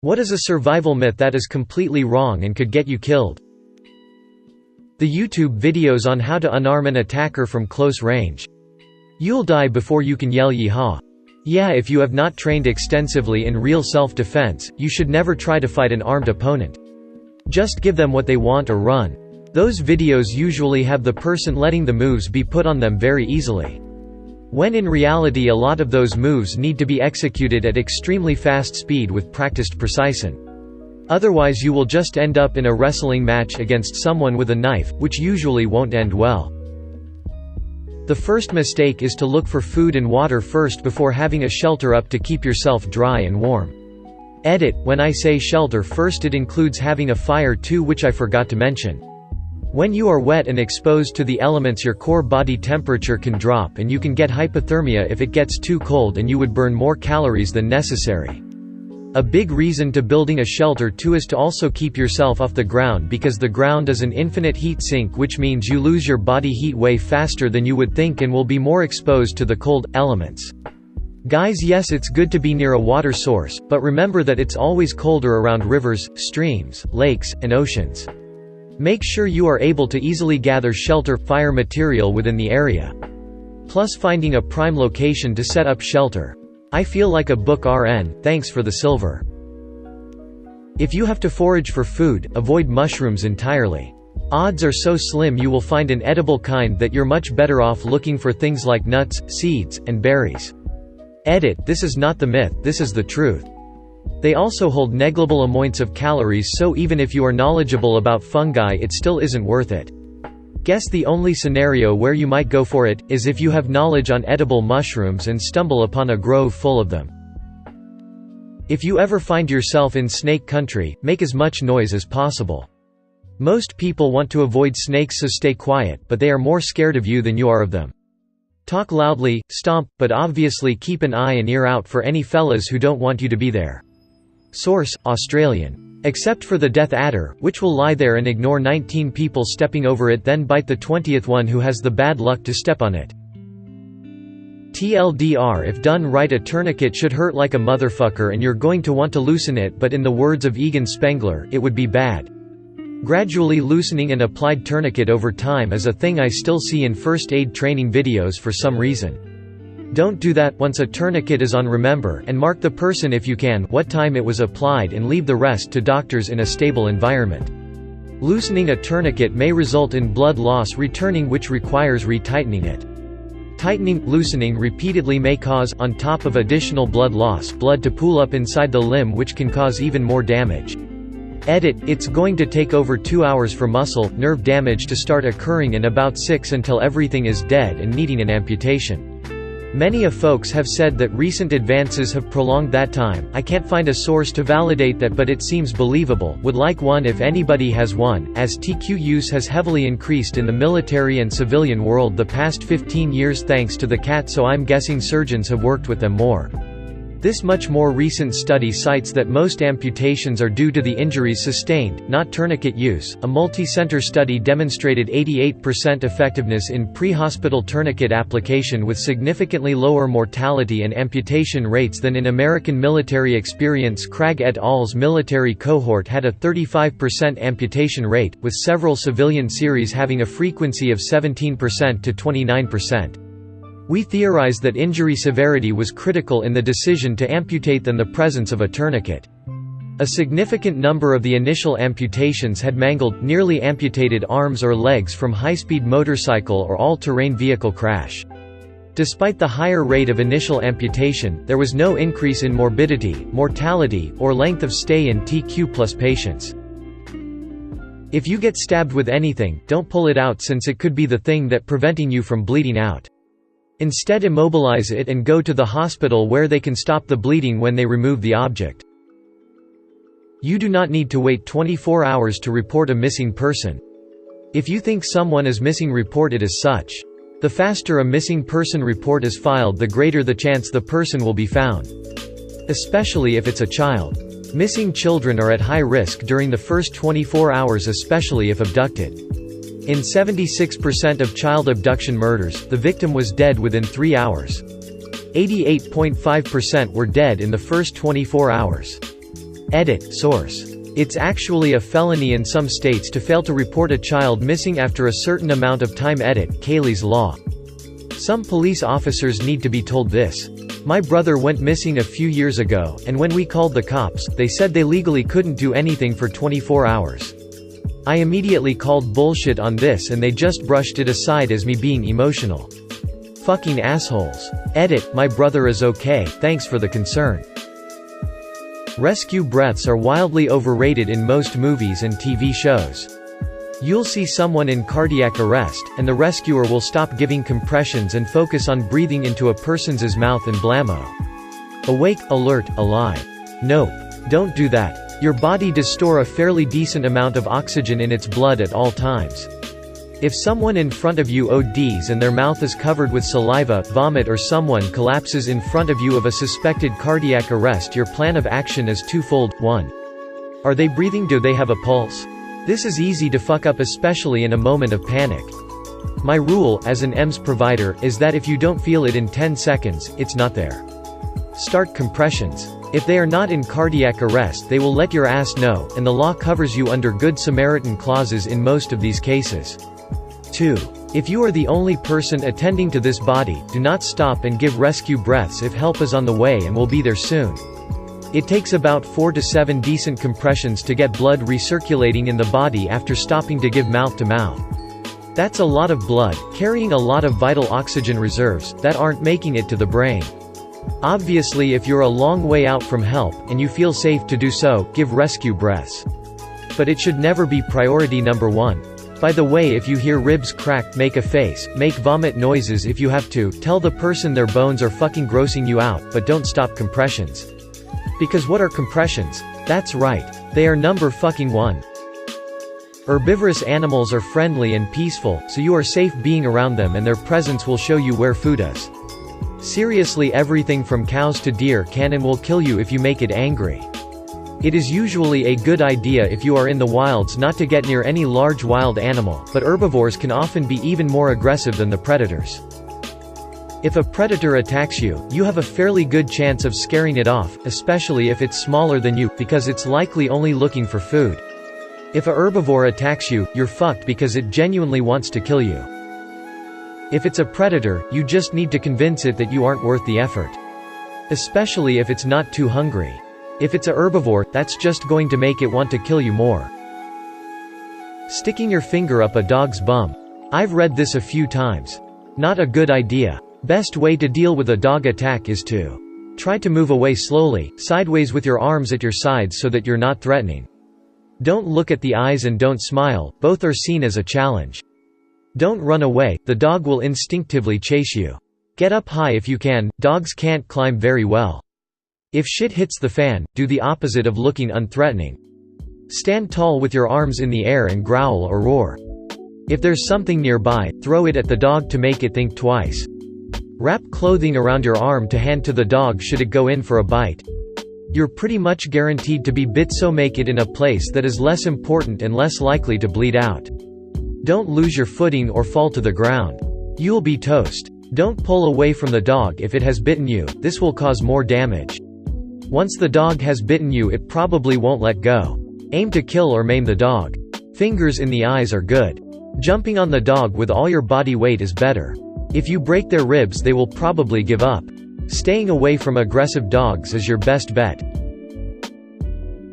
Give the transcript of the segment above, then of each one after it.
What is a survival myth that is completely wrong and could get you killed? The YouTube videos on how to unarm an attacker from close range. You'll die before you can yell yeehaw. Yeah, if you have not trained extensively in real self-defense, you should never try to fight an armed opponent. Just give them what they want or run. Those videos usually have the person letting the moves be put on them very easily. When in reality a lot of those moves need to be executed at extremely fast speed with practiced precision. Otherwise you will just end up in a wrestling match against someone with a knife, which usually won't end well. The first mistake is to look for food and water first before having a shelter up to keep yourself dry and warm. Edit: when I say shelter first, it includes having a fire too, which I forgot to mention. When you are wet and exposed to the elements, your core body temperature can drop and you can get hypothermia if it gets too cold, and you would burn more calories than necessary. A big reason to building a shelter too is to also keep yourself off the ground, because the ground is an infinite heat sink, which means you lose your body heat way faster than you would think and will be more exposed to the cold elements. Guys, yes, it's good to be near a water source, but remember that it's always colder around rivers, streams, lakes, and oceans. Make sure you are able to easily gather shelter fire material within the area. Plus finding a prime location to set up shelter. I feel like a book RN, thanks for the silver. If you have to forage for food, avoid mushrooms entirely. Odds are so slim you will find an edible kind that you're much better off looking for things like nuts, seeds, and berries. Edit: this is not the myth, this is the truth. They also hold negligible amounts of calories, so even if you are knowledgeable about fungi it still isn't worth it. Guess the only scenario where you might go for it, is if you have knowledge on edible mushrooms and stumble upon a grove full of them. If you ever find yourself in snake country, make as much noise as possible. Most people want to avoid snakes, so stay quiet, but they are more scared of you than you are of them. Talk loudly, stomp, but obviously keep an eye and ear out for any fellas who don't want you to be there. Source: Australian. Except for the death adder, which will lie there and ignore 19 people stepping over it, then bite the 20th one who has the bad luck to step on it. TLDR: if done right, a tourniquet should hurt like a motherfucker and you're going to want to loosen it, but in the words of Egan Spengler, it would be bad. Gradually loosening an applied tourniquet over time is a thing I still see in first aid training videos for some reason. Don't do that. Once a tourniquet is on, remember, and mark the person if you can, what time it was applied, and leave the rest to doctors in a stable environment. Loosening a tourniquet may result in blood loss returning, which requires retightening it. Tightening, loosening repeatedly may cause, on top of additional blood loss, blood to pool up inside the limb, which can cause even more damage. Edit: it's going to take over 2 hours for muscle, nerve damage to start occurring and about 6 until everything is dead and needing an amputation. Many of folks have said that recent advances have prolonged that time. I can't find a source to validate that, but it seems believable. Would like one if anybody has one, as TQ use has heavily increased in the military and civilian world the past 15 years thanks to the cat, so I'm guessing surgeons have worked with them more. This much more recent study cites that most amputations are due to the injuries sustained, not tourniquet use. A multi-center study demonstrated 88% effectiveness in pre-hospital tourniquet application with significantly lower mortality and amputation rates than in American military experience. Craig et al.'s military cohort had a 35% amputation rate, with several civilian series having a frequency of 17% to 29%. We theorize that injury severity was critical in the decision to amputate than the presence of a tourniquet. A significant number of the initial amputations had mangled, nearly amputated arms or legs from high-speed motorcycle or all-terrain vehicle crash. Despite the higher rate of initial amputation, there was no increase in morbidity, mortality, or length of stay in TQ+ patients. If you get stabbed with anything, don't pull it out, since it could be the thing that preventing you from bleeding out. Instead, immobilize it and go to the hospital where they can stop the bleeding when they remove the object. You do not need to wait 24 hours to report a missing person. If you think someone is missing, report it as such. The faster a missing person report is filed, the greater the chance the person will be found. Especially if it's a child. Missing children are at high risk during the first 24 hours, especially if abducted. In 76% of child abduction murders, the victim was dead within 3 hours. 88.5% were dead in the first 24 hours. Edit, source. It's actually a felony in some states to fail to report a child missing after a certain amount of time. Edit, Kaylee's Law. Some police officers need to be told this. My brother went missing a few years ago, and when we called the cops, they said they legally couldn't do anything for 24 hours. I immediately called bullshit on this and they just brushed it aside as me being emotional. Fucking assholes. Edit, my brother is okay, thanks for the concern. Rescue breaths are wildly overrated in most movies and TV shows. You'll see someone in cardiac arrest, and the rescuer will stop giving compressions and focus on breathing into a person's mouth and blammo. Awake, alert, alive. Nope. Don't do that. Your body does store a fairly decent amount of oxygen in its blood at all times. If someone in front of you ODs and their mouth is covered with saliva, vomit, or someone collapses in front of you of a suspected cardiac arrest, your plan of action is twofold. 1. Are they breathing? Do they have a pulse? This is easy to fuck up, especially in a moment of panic. My rule, as an EMS provider, is that if you don't feel it in 10 seconds, it's not there. Start compressions. If they are not in cardiac arrest, they will let your ass know, and the law covers you under Good Samaritan clauses in most of these cases. 2. If you are the only person attending to this body, do not stop and give rescue breaths if help is on the way and will be there soon. It takes about 4 to 7 decent compressions to get blood recirculating in the body after stopping to give mouth to mouth. That's a lot of blood, carrying a lot of vital oxygen reserves, that aren't making it to the brain. Obviously, if you're a long way out from help, and you feel safe to do so, give rescue breaths. But it should never be priority number 1. By the way, if you hear ribs crack, make a face, make vomit noises if you have to, tell the person their bones are fucking grossing you out, but don't stop compressions. Because what are compressions? That's right. They are number fucking 1. Herbivorous animals are friendly and peaceful, so you are safe being around them and their presence will show you where food is. Seriously, everything from cows to deer can and will kill you if you make it angry. It is usually a good idea if you are in the wilds not to get near any large wild animal, but herbivores can often be even more aggressive than the predators. If a predator attacks you, you have a fairly good chance of scaring it off, especially if it's smaller than you, because it's likely only looking for food. If a herbivore attacks you, you're fucked because it genuinely wants to kill you. If it's a predator, you just need to convince it that you aren't worth the effort. Especially if it's not too hungry. If it's a herbivore, that's just going to make it want to kill you more. Sticking your finger up a dog's bum. I've read this a few times. Not a good idea. Best way to deal with a dog attack is to try to move away slowly, sideways with your arms at your sides so that you're not threatening. Don't look at the eyes and don't smile, both are seen as a challenge. Don't run away, the dog will instinctively chase you. Get up high if you can, dogs can't climb very well. If shit hits the fan, do the opposite of looking unthreatening. Stand tall with your arms in the air and growl or roar. If there's something nearby, throw it at the dog to make it think twice. Wrap clothing around your arm to hand to the dog should it go in for a bite. You're pretty much guaranteed to be bit, so make it in a place that is less important and less likely to bleed out. Don't lose your footing or fall to the ground. You'll be toast. Don't pull away from the dog if it has bitten you, this will cause more damage. Once the dog has bitten you, it probably won't let go. Aim to kill or maim the dog. Fingers in the eyes are good. Jumping on the dog with all your body weight is better. If you break their ribs, they will probably give up. Staying away from aggressive dogs is your best bet.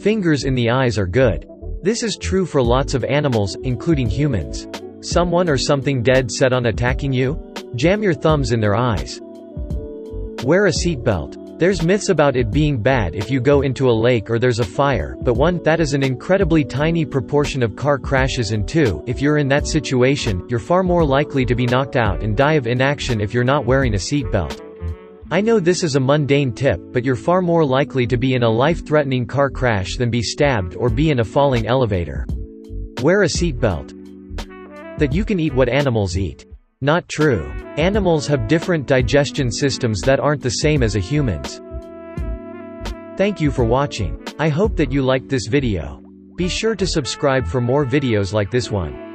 Fingers in the eyes are good. This is true for lots of animals, including humans. Someone or something dead set on attacking you? Jam your thumbs in their eyes. Wear a seatbelt. There's myths about it being bad if you go into a lake or there's a fire, but 1, that is an incredibly tiny proportion of car crashes, and 2, if you're in that situation, you're far more likely to be knocked out and die of inaction if you're not wearing a seatbelt. I know this is a mundane tip, but you're far more likely to be in a life-threatening car crash than be stabbed or be in a falling elevator. Wear a seatbelt. That you can eat what animals eat. Not true. Animals have different digestion systems that aren't the same as a human's. Thank you for watching. I hope that you liked this video. Be sure to subscribe for more videos like this one.